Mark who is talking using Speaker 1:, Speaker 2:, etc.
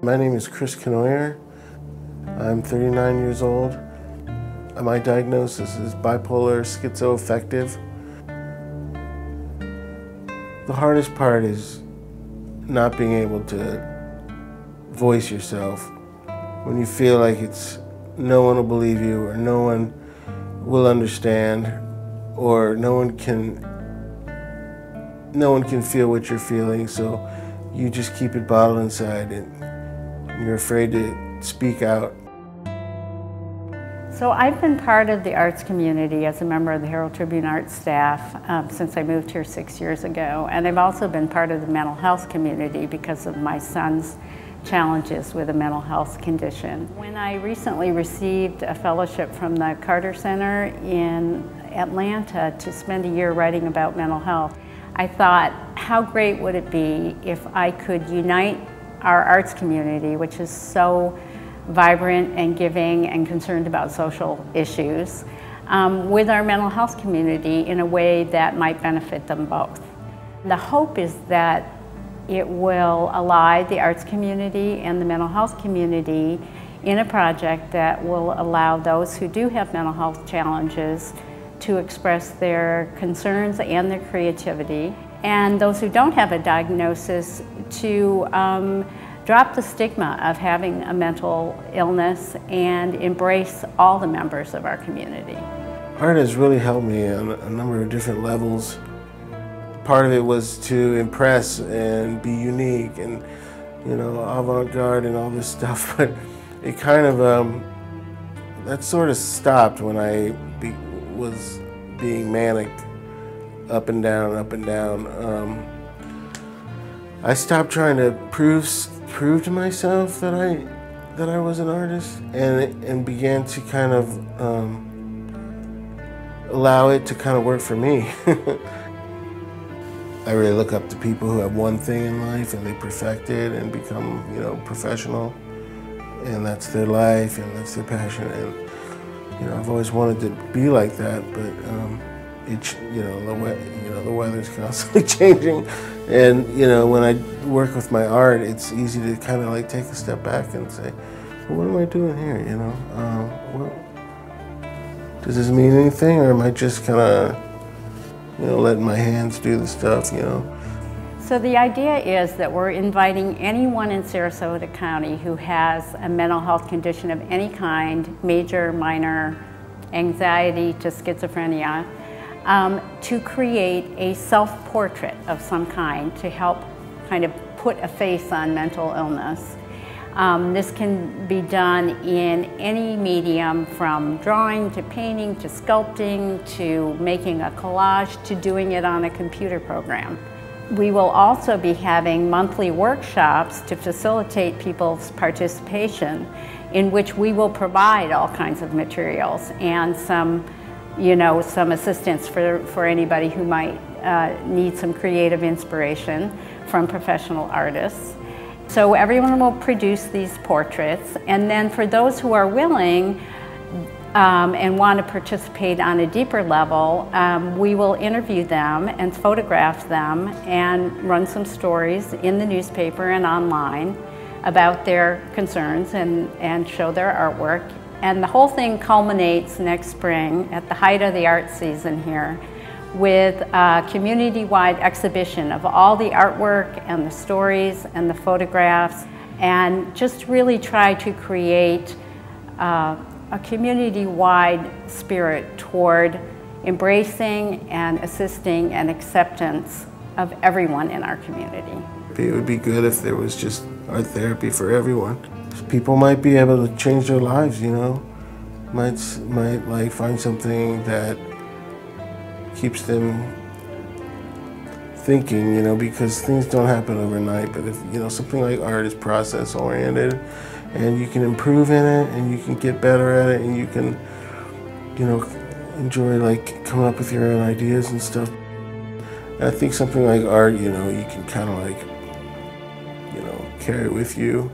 Speaker 1: My name is Chris Canoyer. I'm 39 years old. My diagnosis is bipolar schizoaffective. The hardest part is not being able to voice yourself when you feel like no one will believe you, or no one will understand, or no one can feel what you're feeling, so you just keep it bottled inside and you're afraid to speak out.
Speaker 2: So I've been part of the arts community as a member of the Herald-Tribune art staff since I moved here 6 years ago, and I've also been part of the mental health community because of my son's challenges with a mental health condition. When I recently received a fellowship from the Carter Center in Atlanta to spend a year writing about mental health, I thought, how great would it be if I could unite our arts community, which is so vibrant and giving and concerned about social issues, with our mental health community in a way that might benefit them both. The hope is that it will ally the arts community and the mental health community in a project that will allow those who do have mental health challenges to express their concerns and their creativity, and those who don't have a diagnosis to drop the stigma of having a mental illness and embrace all the members of our community.
Speaker 1: Art has really helped me on a number of different levels. Part of it was to impress and be unique and, you know, avant-garde and all this stuff, but it kind of, that sort of stopped when I was being manic, up and down, up and down. I stopped trying to prove to myself that I was an artist, and began to kind of allow it to kind of work for me. I really look up to people who have one thing in life and they perfect it and become, you know, professional, and that's their life and that's their passion. And you know, I've always wanted to be like that, but the weather's constantly changing, and you know, when I work with my art, it's easy to kind of like take a step back and say, well, what am I doing here? You know, does this mean anything, or am I just kind of, you know, letting my hands do the stuff, you know?
Speaker 2: So the idea is that we're inviting anyone in Sarasota County who has a mental health condition of any kind, major, minor, anxiety to schizophrenia, to create a self-portrait of some kind to help kind of put a face on mental illness. This can be done in any medium, from drawing to painting to sculpting to making a collage to doing it on a computer program. We will also be having monthly workshops to facilitate people's participation, in which we will provide all kinds of materials and some assistance for anybody who might need some creative inspiration from professional artists. So everyone will produce these portraits, and then for those who are willing and want to participate on a deeper level, we will interview them and photograph them and run some stories in the newspaper and online about their concerns and show their artwork. And the whole thing culminates next spring at the height of the art season here with a community-wide exhibition of all the artwork and the stories and the photographs, and just really try to create a community-wide spirit toward embracing and assisting and acceptance of everyone in our community.
Speaker 1: It would be good if there was just art therapy for everyone. People might be able to change their lives, you know, might like find something that keeps them thinking, you know, because things don't happen overnight. But if, you know, something like art is process oriented, and you can improve in it, and you can get better at it, and you can, you know, enjoy like coming up with your own ideas and stuff. And I think something like art, you know, you can kind of like, you know, carry it with you.